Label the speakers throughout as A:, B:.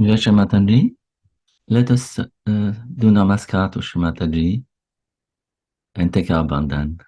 A: Jai Shri Mataji. Let us do Namaskar to Shri Mataji and take our bandhan.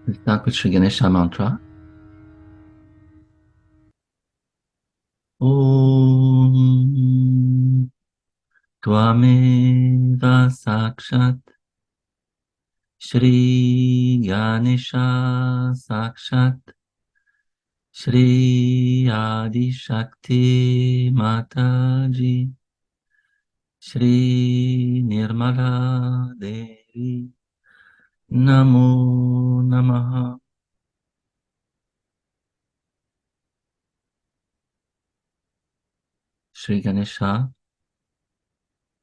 A: We start with Shri Ganesha mantra. Om Tvameva Sakshat Shri Ganesha Sakshat Shri Adi Shakti Mataji Shri Nirmala Devi Namo Namaha. Shri Ganesha,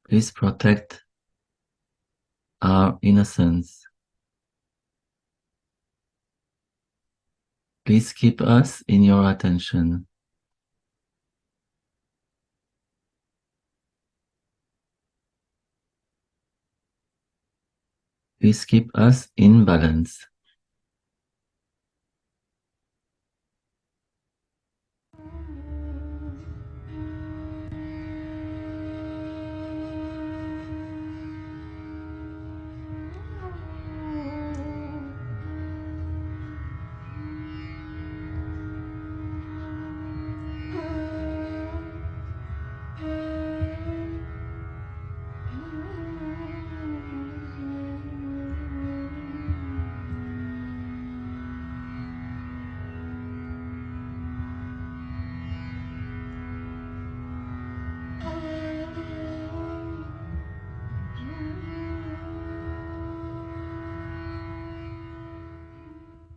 A: please protect our innocence. Please keep us in your attention. Please keep us in balance.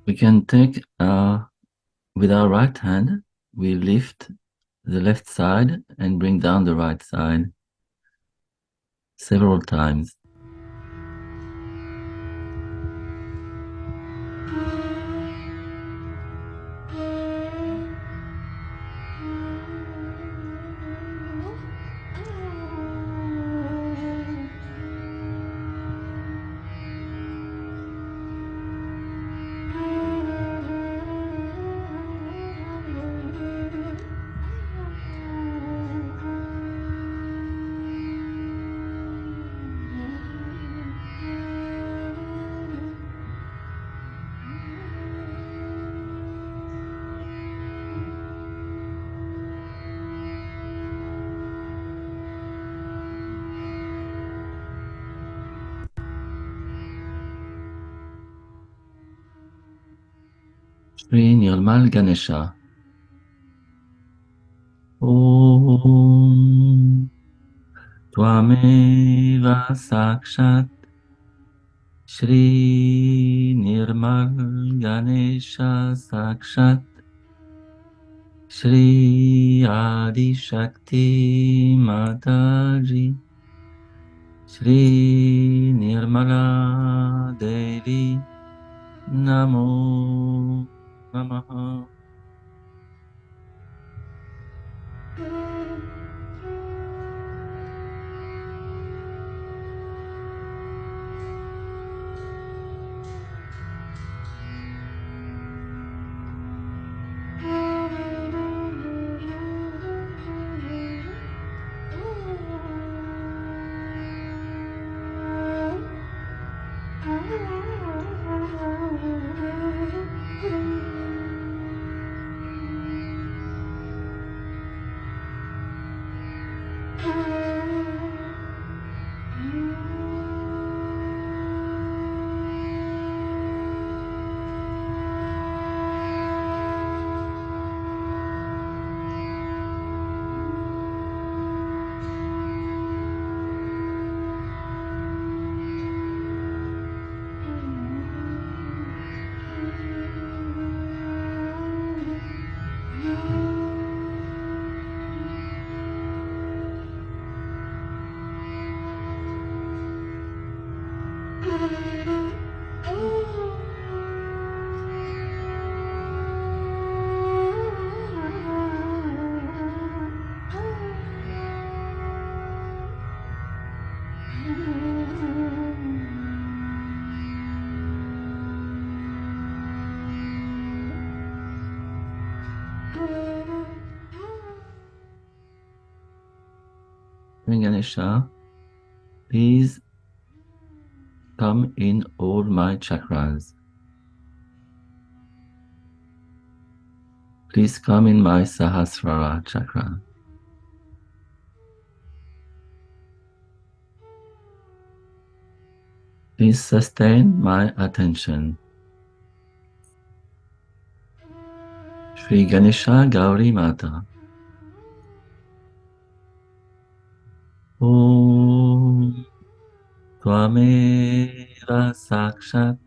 A: We can take with our right hand, we lift the left side and bring down the right side several times. Shri Nirmal Ganesha. Om Tvameva Sakshat Shri Nirmal Ganesha Sakshat Shri Adi Shakti Mataji Shri Nirmala Devi Namo Namaha. Ganesha, please come in all my chakras. Please come in my Sahasrara chakra. Please sustain my attention. Shri Ganesha Gauri Mata. Om Tvameva Sakshat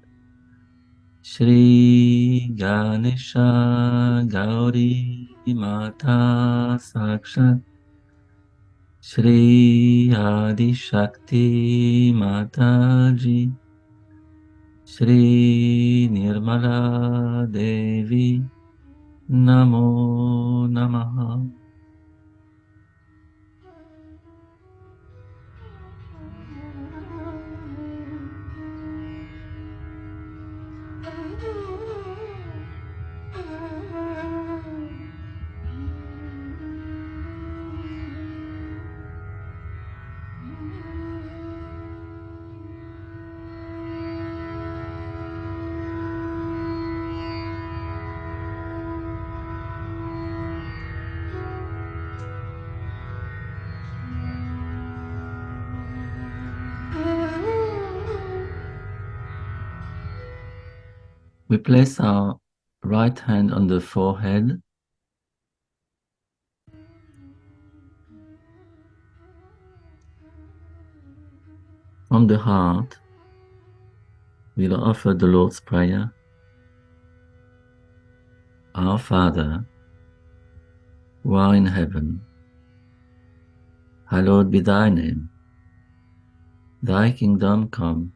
A: Shri Ganesha Gauri Mata Sakshat Shri Adi Shakti Mataji Shri Nirmala Devi Namo Namaha. We place our right hand on the forehead, from the heart. We'll offer the Lord's Prayer. Our Father, who art in heaven, hallowed be thy name. Thy kingdom come,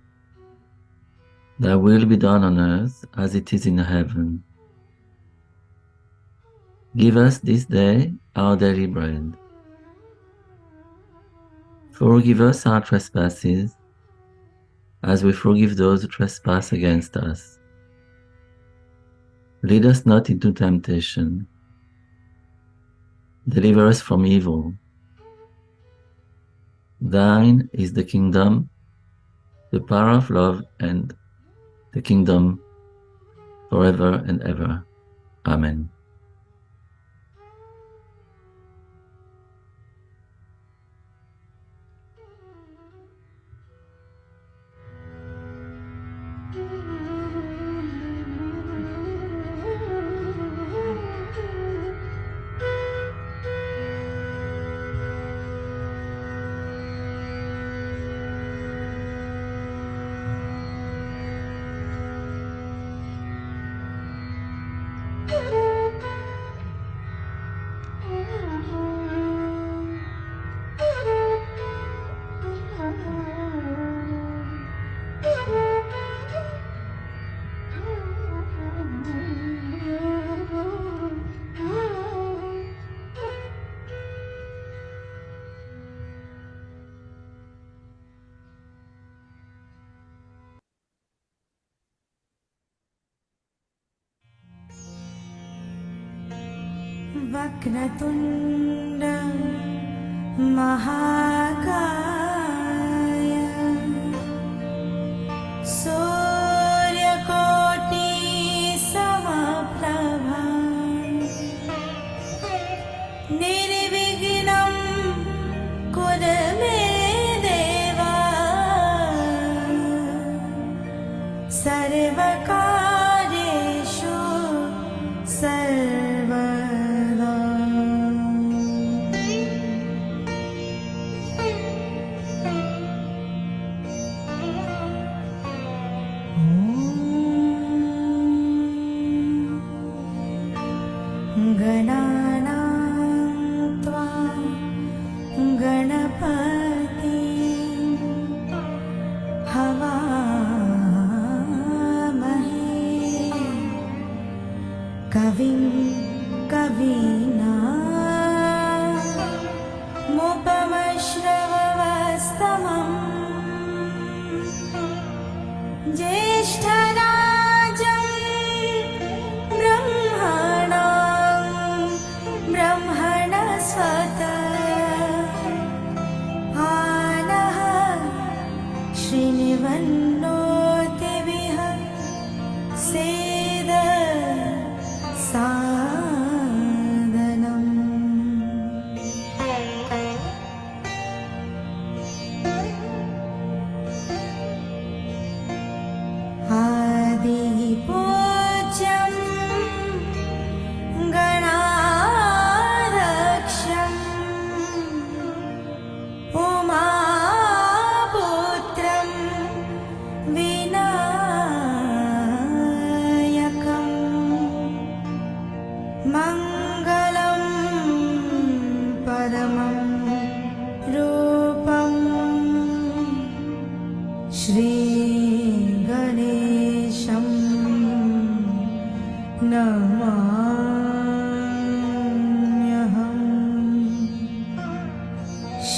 A: thy will be done on earth as it is in heaven. Give us this day our daily bread. Forgive us our trespasses, as we forgive those who trespass against us. Lead us not into temptation. Deliver us from evil. Thine is the kingdom, the power of love, and the kingdom forever and ever. Amen.
B: वक्रतुण्ड महाकाय सूर्यकोटि समप्रभा निर्विघ्नं कुरु मे देवा सर्वकार्येषु सर्वदा। गणानां त्वा गणपति हवामहे कविं कवीनामुपमश्रवस्तमम् ज्येष्ठराजं ब्रह्मणां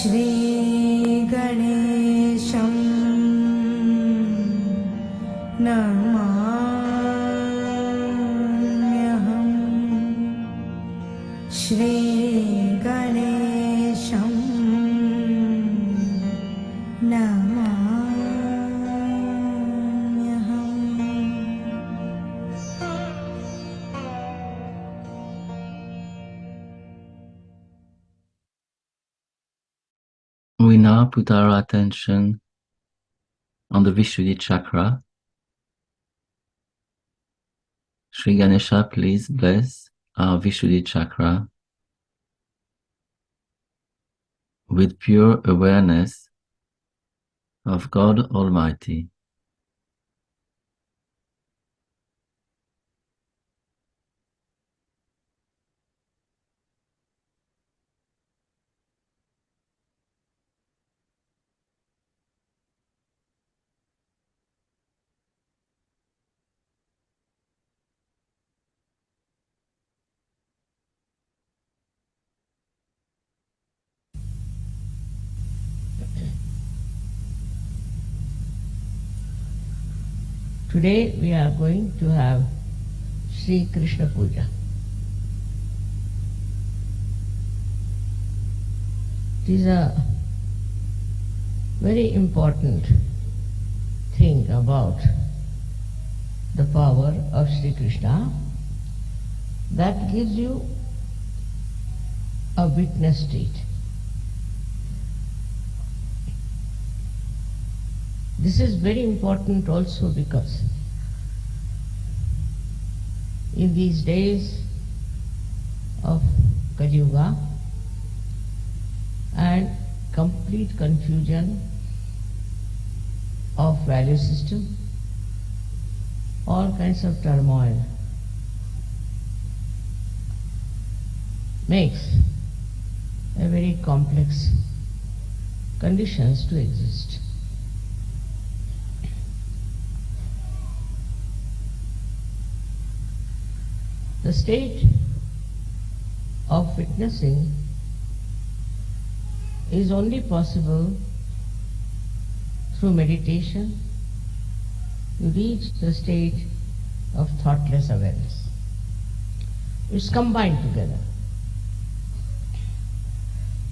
B: श्रीगणेशं नमाम्यहम् श्रीगणेशं
A: We now put our attention on the Vishuddhi chakra. Sri Ganesha, please bless our Vishuddhi chakra with pure awareness of God Almighty.
C: Today we are going to have Sri Krishna Puja. It is a very important thing about the power of Sri Krishna that gives you a witness state. This is very important also because in these days of Kali Yuga and complete confusion of value system, all kinds of turmoil makes a very complex conditions to exist. The state of witnessing is only possible through meditation. You reach the state of thoughtless awareness. It's combined together.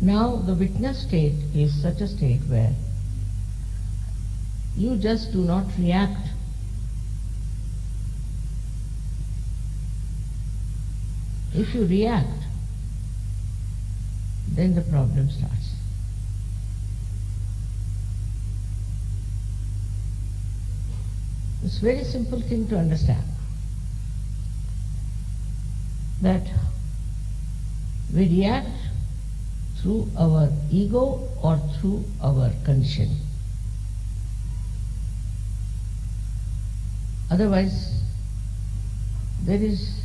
C: Now the witness state is such a state where you just do not react. If you react, then the problem starts. It's a very simple thing to understand that we react through our ego or through our conditioning. Otherwise, there is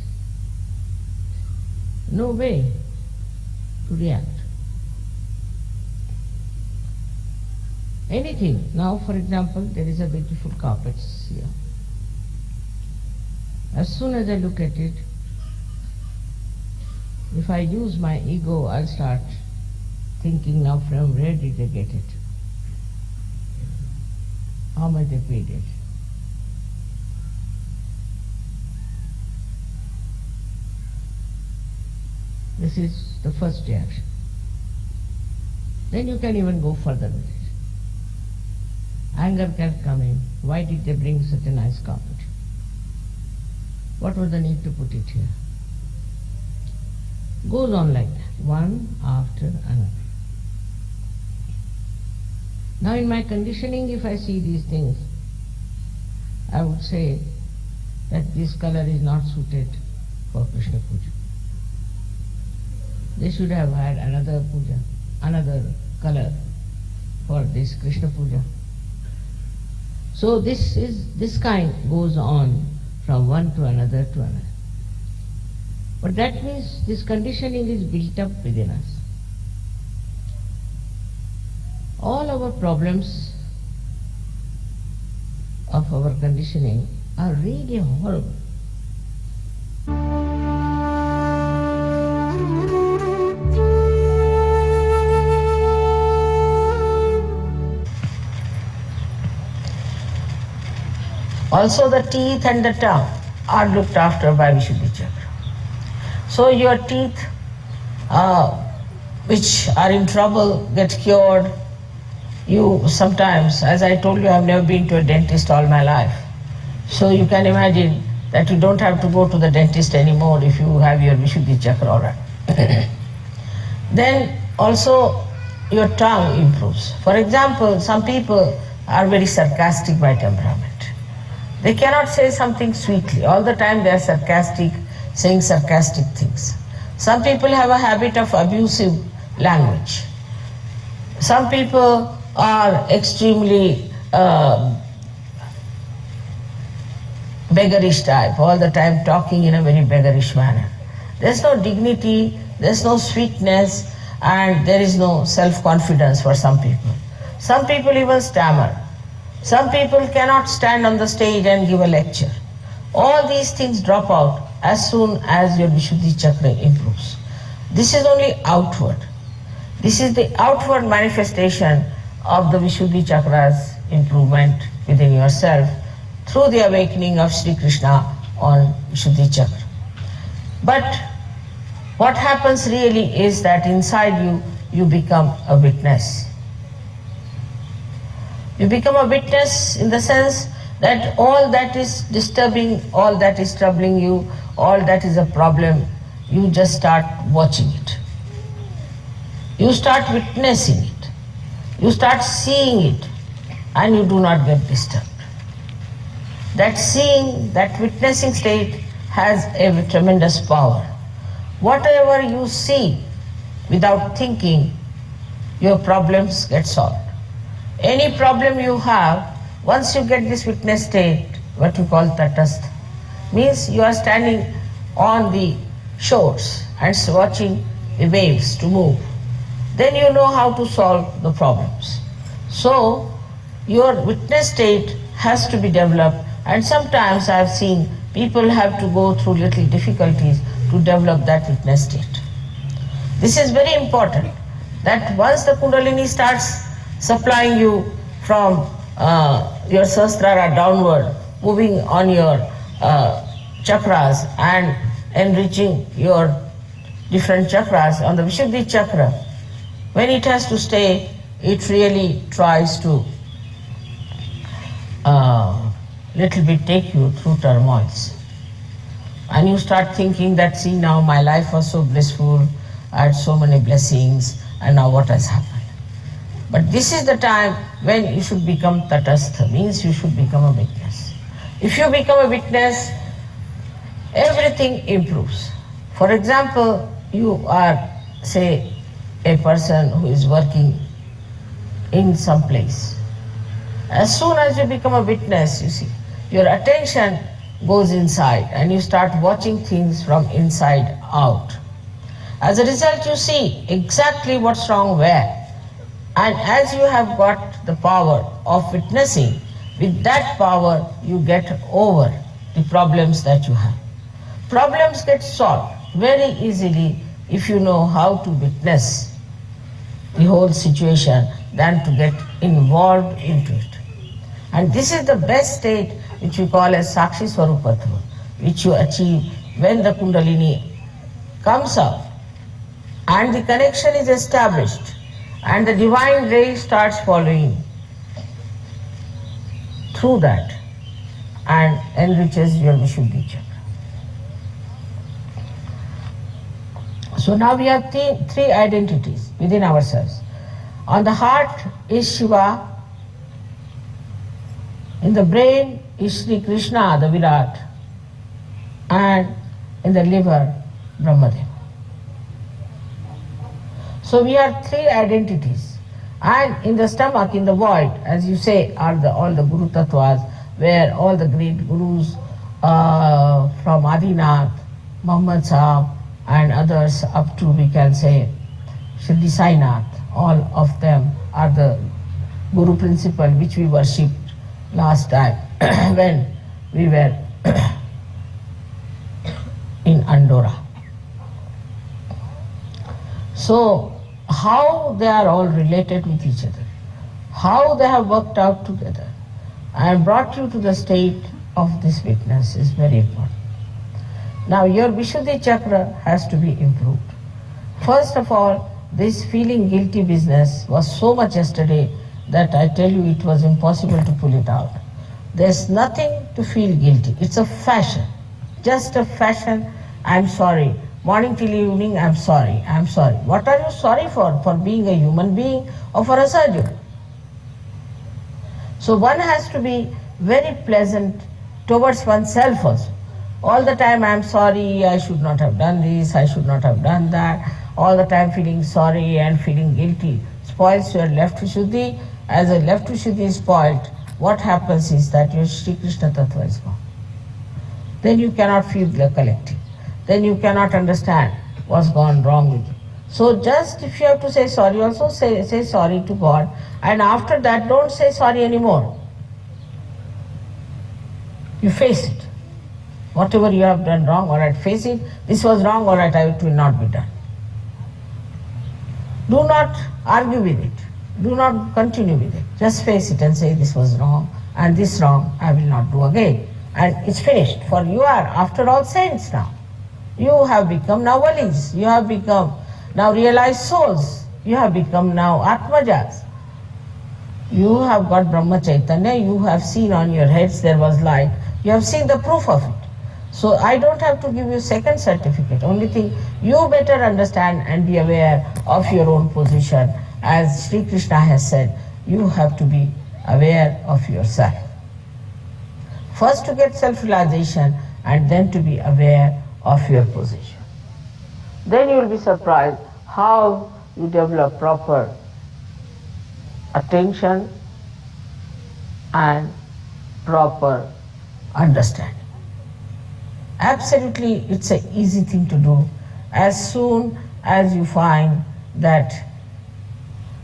C: no way to react. Anything. Now, for example, there is a beautiful carpet here. As soon as I look at it, if I use my ego, I'll start thinking now from where did they get it? How much they paid it? This is the first reaction. Then you can even go further with it. Anger can come in. Why did they bring such a nice carpet? What was the need to put it here? Goes on like that, one after another. Now in my conditioning, if I see these things, I would say that this color is not suited for Krishna Puja. They should have had another puja, another color for this Krishna Puja. So this kind goes on from one to another to another. But that means this conditioning is built up within us. All our problems of our conditioning are really horrible. Also the teeth and the tongue are looked after by Vishuddhi Chakra. So your teeth which are in trouble get cured. You sometimes, as I told you, I've never been to a dentist all my life. So you can imagine that you don't have to go to the dentist anymore if you have your Vishuddhi Chakra all right. Then also your tongue improves. For example, some people are very sarcastic by temperament. They cannot say something sweetly. All the time they are sarcastic, saying sarcastic things. Some people have a habit of abusive language. Some people are extremely beggarish type, all the time talking in a very beggarish manner. There's no dignity, there's no sweetness, and there is no self-confidence for some people. Some people even stammer. Some people cannot stand on the stage and give a lecture. All these things drop out as soon as your Vishuddhi Chakra improves. This is only outward. This is the outward manifestation of the Vishuddhi Chakra's improvement within yourself through the awakening of Sri Krishna on Vishuddhi Chakra. But what happens really is that inside you, you become a witness. You become a witness in the sense that all that is disturbing, all that is troubling you, all that is a problem, you just start watching it. You start witnessing it. You start seeing it, and you do not get disturbed. That seeing, that witnessing state has a tremendous power. Whatever you see without thinking, your problems get solved. Any problem you have, once you get this witness state, what you call tatastha, means you are standing on the shores and watching the waves to move. Then you know how to solve the problems. So your witness state has to be developed, and sometimes I have seen people have to go through little difficulties to develop that witness state. This is very important, that once the Kundalini starts supplying you from your Sahasrara downward, moving on your chakras and enriching your different chakras on the Vishuddhi Chakra, when it has to stay, it really tries to little bit take you through turmoils. And you start thinking that, see, now my life was so blissful, I had so many blessings, and now what has happened? But this is the time when you should become tatastha, means you should become a witness. If you become a witness, everything improves. For example, you are, say, a person who is working in some place. As soon as you become a witness, you see, your attention goes inside and you start watching things from inside out. As a result, you see exactly what's wrong where. And as you have got the power of witnessing, with that power you get over the problems that you have. Problems get solved very easily if you know how to witness the whole situation than to get involved into it. And this is the best state which we call as Sakshi Swarupatva, which you achieve when the Kundalini comes up and the connection is established and the divine ray starts following through that and enriches your Vishuddhi Chakra. So now we have three identities within ourselves. On the heart is Shiva, in the brain is Sri Krishna, the Virat, and in the liver, Brahmadeva. So we have three identities. And in the stomach, in the void, as you say, are all the Guru Tattvas, where all the great Gurus from Adinath, Muhammad Sahib, and others up to, we can say, Shri Sainath, all of them are the Guru principle which we worshipped last time when we were in Andorra. So how they are all related with each other, how they have worked out together and brought you to the state of this witness is very important. Now your Vishuddhi chakra has to be improved. First of all, this feeling guilty business was so much yesterday that I tell you it was impossible to pull it out. There's nothing to feel guilty. It's a fashion, just a fashion. I'm sorry. Morning till evening, I'm sorry, I'm sorry. What are you sorry for? For being a human being or for a surgery? So one has to be very pleasant towards oneself also. All the time I'm sorry, I should not have done this, I should not have done that. All the time feeling sorry and feeling guilty spoils your left Vishuddhi. As a left Vishuddhi is spoiled, what happens is that your Sri Krishna Tattva is gone. Then you cannot feel the collective. Then you cannot understand what's gone wrong with you. So just if you have to say sorry, also say sorry to God. And after that, don't say sorry anymore. You face it. Whatever you have done wrong, all right, face it. This was wrong, all right, it will not be done. Do not argue with it. Do not continue with it. Just face it and say this was wrong and this wrong I will not do again. And it's finished. For you are, after all, saints now. You have become now valis. You have become now realized souls. You have become now Atmajas. You have got Brahma Chaitanya. You have seen on your heads there was light. You have seen the proof of it. So I don't have to give you second certificate. Only thing, you better understand and be aware of your own position. As Sri Krishna has said, you have to be aware of yourself. First to get self-realization and then to be aware of your position. Then you will be surprised how you develop proper attention and proper understanding. Absolutely, it's an easy thing to do as soon as you find that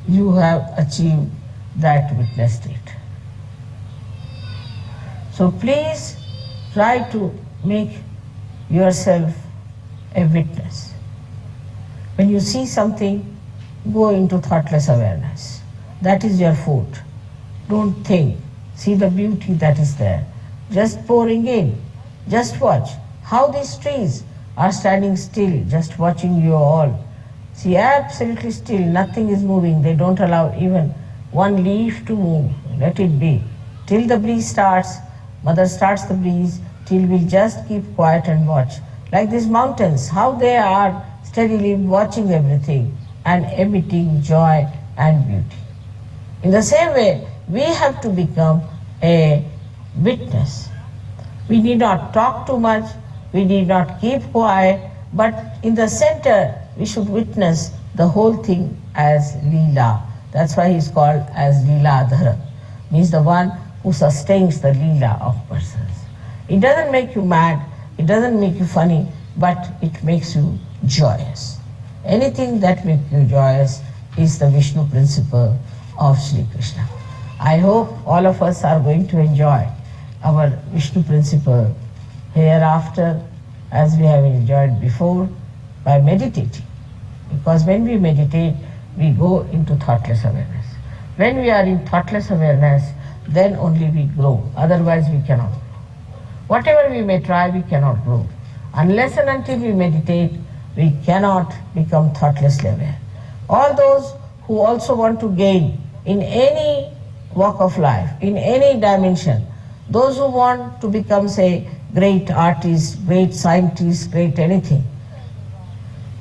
C: you have achieved that witness state. So please try to make yourself a witness. When you see something, go into thoughtless awareness. That is your food. Don't think. See the beauty that is there. Just pouring in. Just watch how these trees are standing still, just watching you all. See, absolutely still, nothing is moving. They don't allow even one leaf to move. Let it be. Till the breeze starts, Mother starts the breeze, till we just keep quiet and watch. Like these mountains, how they are steadily watching everything and emitting joy and beauty. In the same way, we have to become a witness. We need not talk too much, we need not keep quiet, but in the center we should witness the whole thing as Leela. That's why he's called as Mooladhara. Means the one who sustains the Leela of persons. It doesn't make you mad, it doesn't make you funny, but it makes you joyous. Anything that makes you joyous is the Vishnu principle of Sri Krishna. I hope all of us are going to enjoy our Vishnu principle hereafter as we have enjoyed before by meditating. Because when we meditate, we go into thoughtless awareness. When we are in thoughtless awareness, then only we grow. Otherwise we cannot grow. Whatever we may try, we cannot grow. Unless and until we meditate, we cannot become thoughtlessly aware. All those who also want to gain in any walk of life, in any dimension, those who want to become, say, great artists, great scientists, great anything,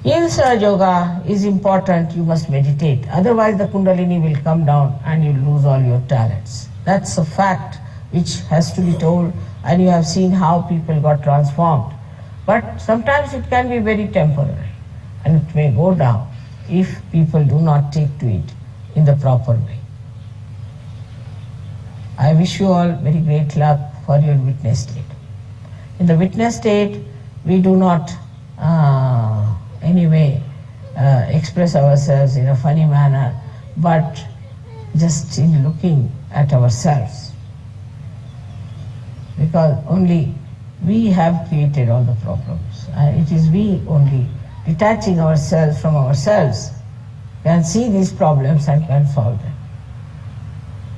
C: in Sahaja Yoga is important, you must meditate. Otherwise the Kundalini will come down and you lose all your talents. That's a fact which has to be told, and you have seen how people got transformed. But sometimes it can be very temporary and it may go down if people do not take to it in the proper way. I wish you all very great luck for your witness state. In the witness state, we do not anyway express ourselves in a funny manner, but just in looking at ourselves. Because only we have created all the problems. It is we only, detaching ourselves from ourselves, can see these problems and can solve them.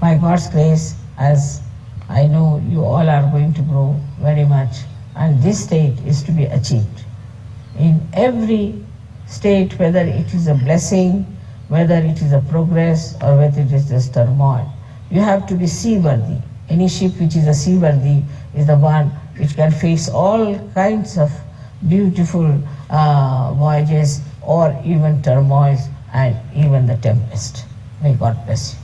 C: By God's grace, as I know you all are going to grow very much, and this state is to be achieved. In every state, whether it is a blessing, whether it is a progress, or whether it is just turmoil, you have to be seaworthy. Any ship which is a seaworthy is the one which can face all kinds of beautiful voyages or even turmoils and even the tempest. May God bless you.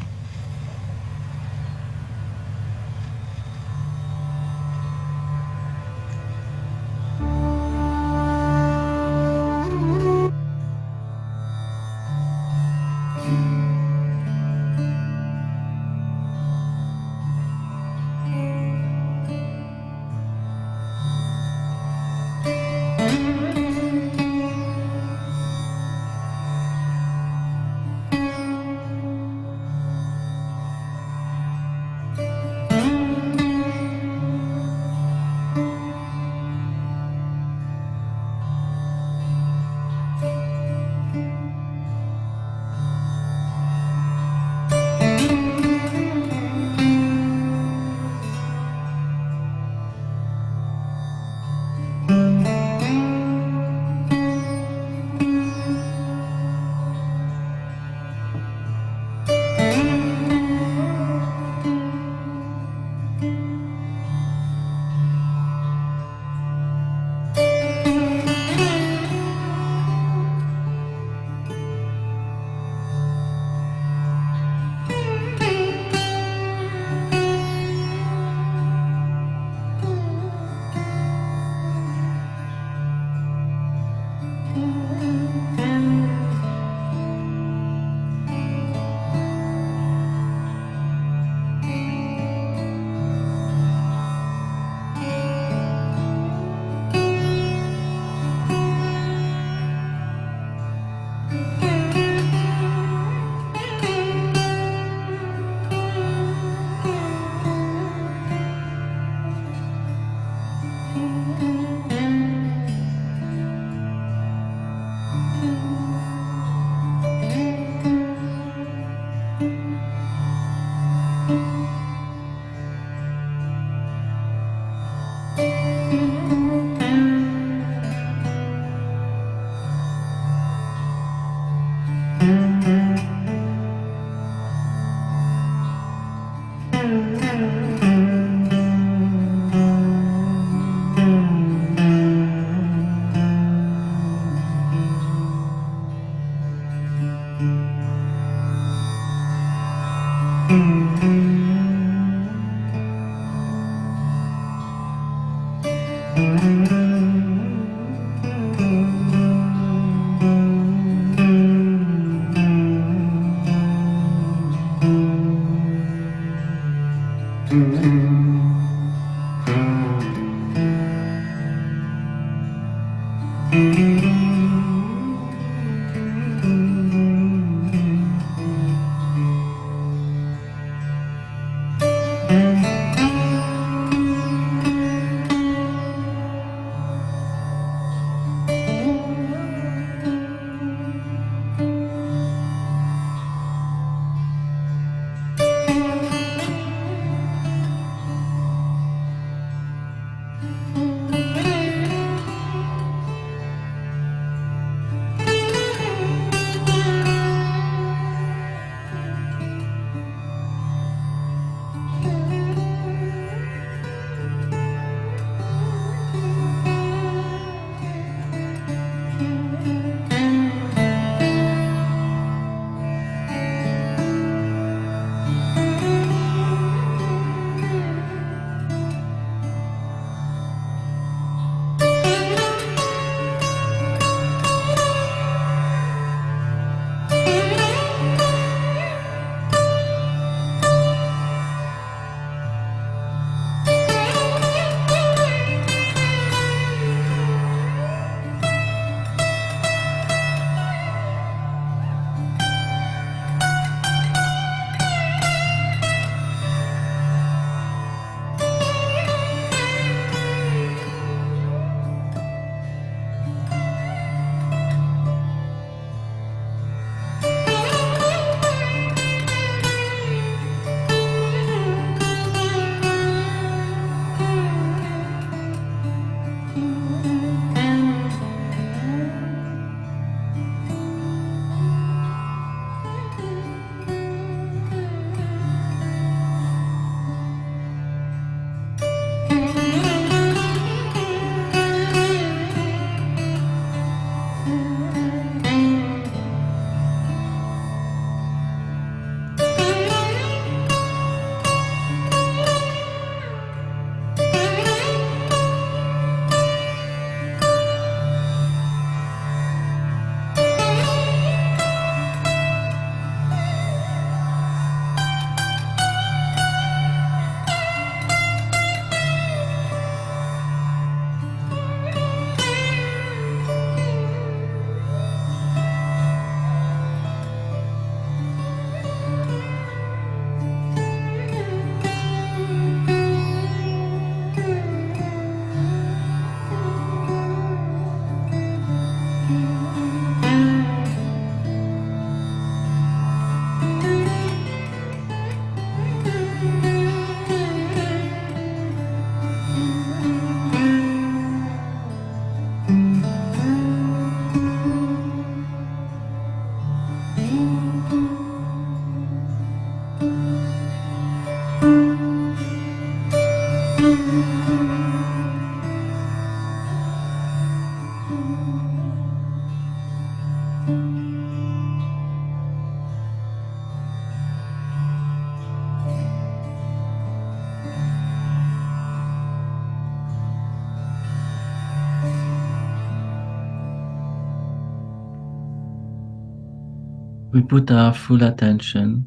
A: We put our full attention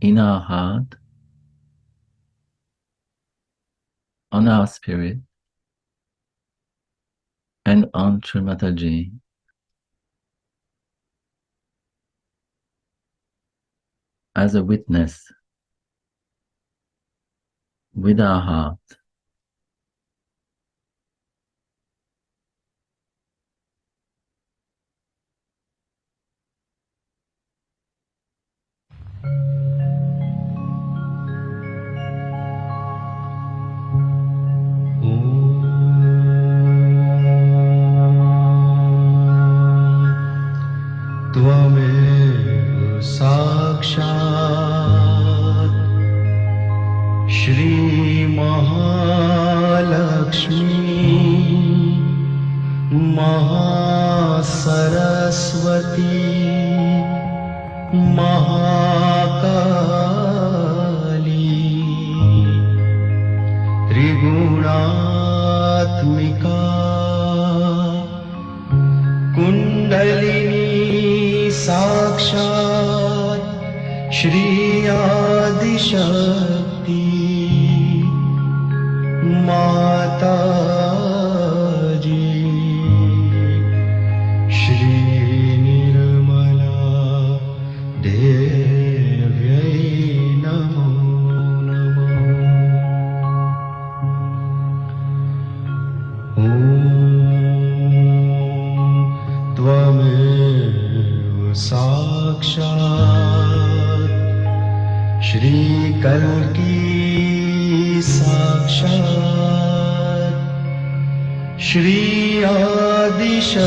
A: in our heart, on our spirit, and on Sri Mataji. As a witness with our heart.
D: त्वमेव साक्षात् श्री महालक्ष्मी महासरस्वती महाकाली त्रिगुणात्मिका कुण्डलिनी साक्षात् श्री आदिशक्ति माताजी श्री निर्मला देव्यै नमो नमः। त्वमेव साक्षात् श्री कल्की साक्षात् श्री आदिशक्ति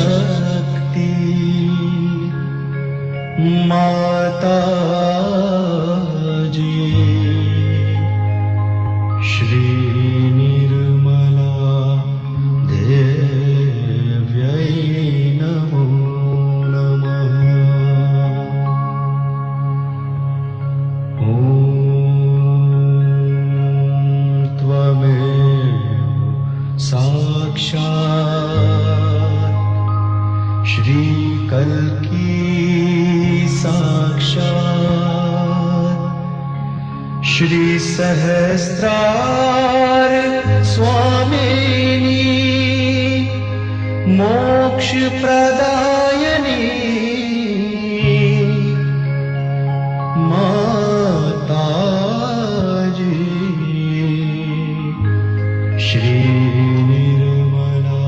D: माताजी श्री निर्मला देव्यै नमो नमः। साक्षात् श्री कल्की साक्षात् श्री सहस्रार स्वामिनी मोक्ष प्रदायिनी माताजी श्री निर्मला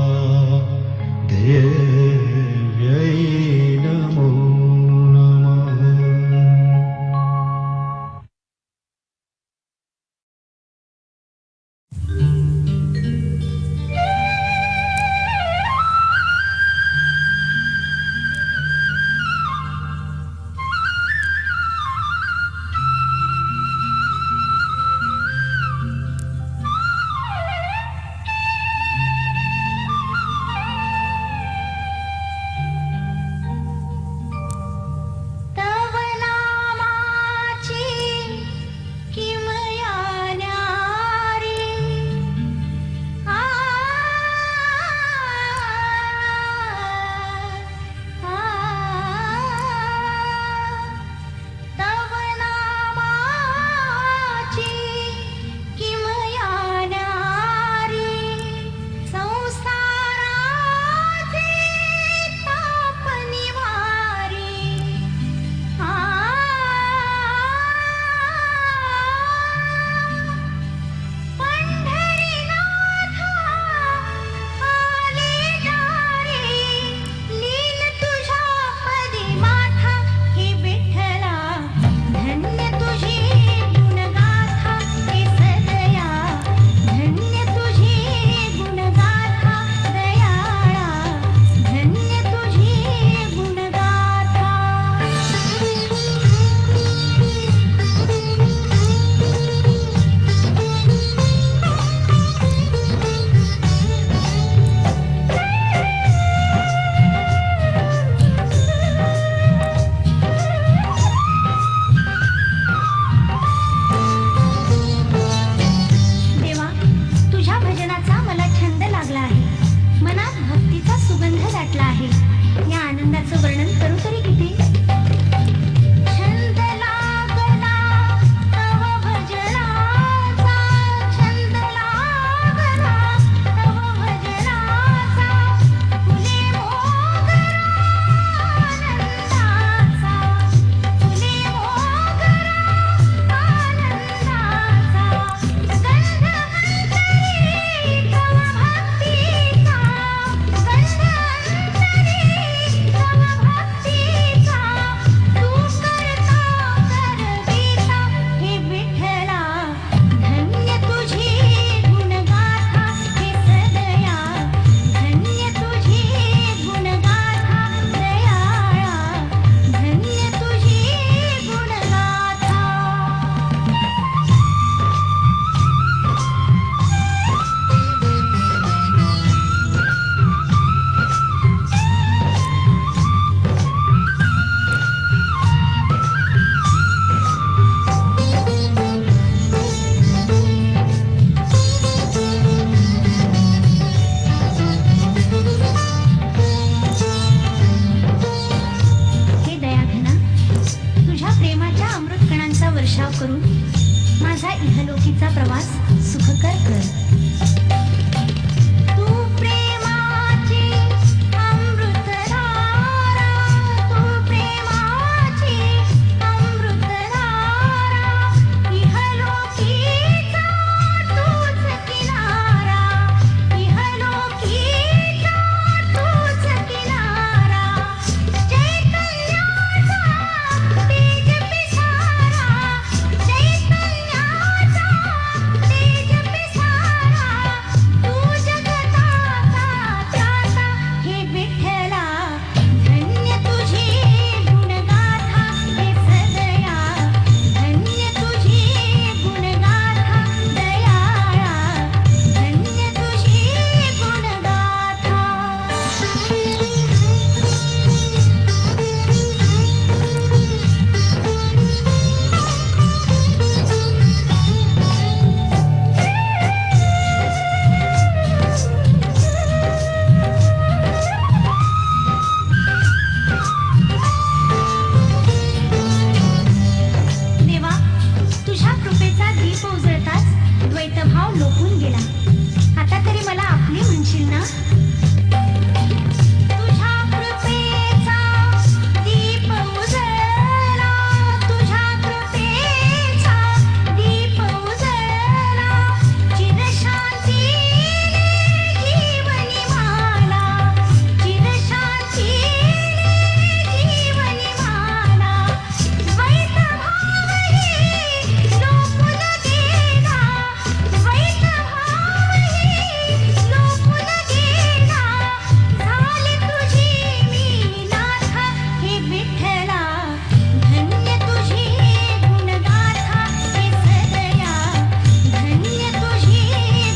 D: देव्यै नमो नमः।
B: तव नामाची किमया न्यारी आ तव नामाची किमया न्यारी संसाराचे ताप निवारी पंढरीनाथा आले दारी लीन तुझ्या पदी माथा हे विठ्ठला धन्य तुझी गुणगाथा हे सदया धन्य तुझी गुणगाथा दयाळा धन्य तुझी गुणगाथा देवा तुझ्या भजनाचा मला छंद लागला आहे मनात भक्तीचा सुगंध दाटला आहे या आनंदाचं वर्णन करू तरी किती माझा इहलोकीचा प्रवास सुखकर कर. तू प्रेमाची अमृतधारा, तू प्रेमाची अमृतधारा, इहलोकीचा तूच किनारा, इहलोकीचा तूच किनारा. चैतन्याचा तेज पिसारा, चैतन्याचा तेज पिसारा, तू जगताचा त्राता. हे विठ्ठला धन्य तुझी गुणगाथा, हे सदया धन्य तुझी गुणगाथा, दयाळा धन्य तुझी गुणगाथा. देवा, तुझ्या कृपेचा दीप उजळताच द्वैतभाव लोपून गेला. आता तरी मला आपली म्हणशील ना? तुझ्या कृपेचा दीप उजळला, तुझ्या कृपेचा दीप उजळला, चिरशांतीने जीवनी माला, चिरशांतीने जीवनी माला. द्वैतभावही लोपून गेला, द्वैतभावही लोपून गेला, झाली तुझी मी नाथा. हे विठ्ठला धन्य तुझी गुणगाथा, हे सदया धन्य तुझी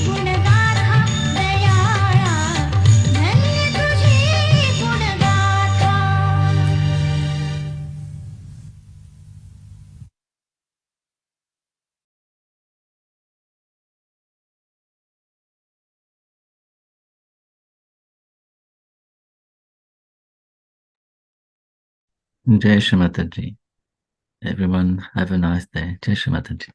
B: गुणगाथा, दयाळा धन्य तुझी गुणगाथा.
A: Jai Shri Mataji. Everyone have a nice day. Jai Shri Mataji.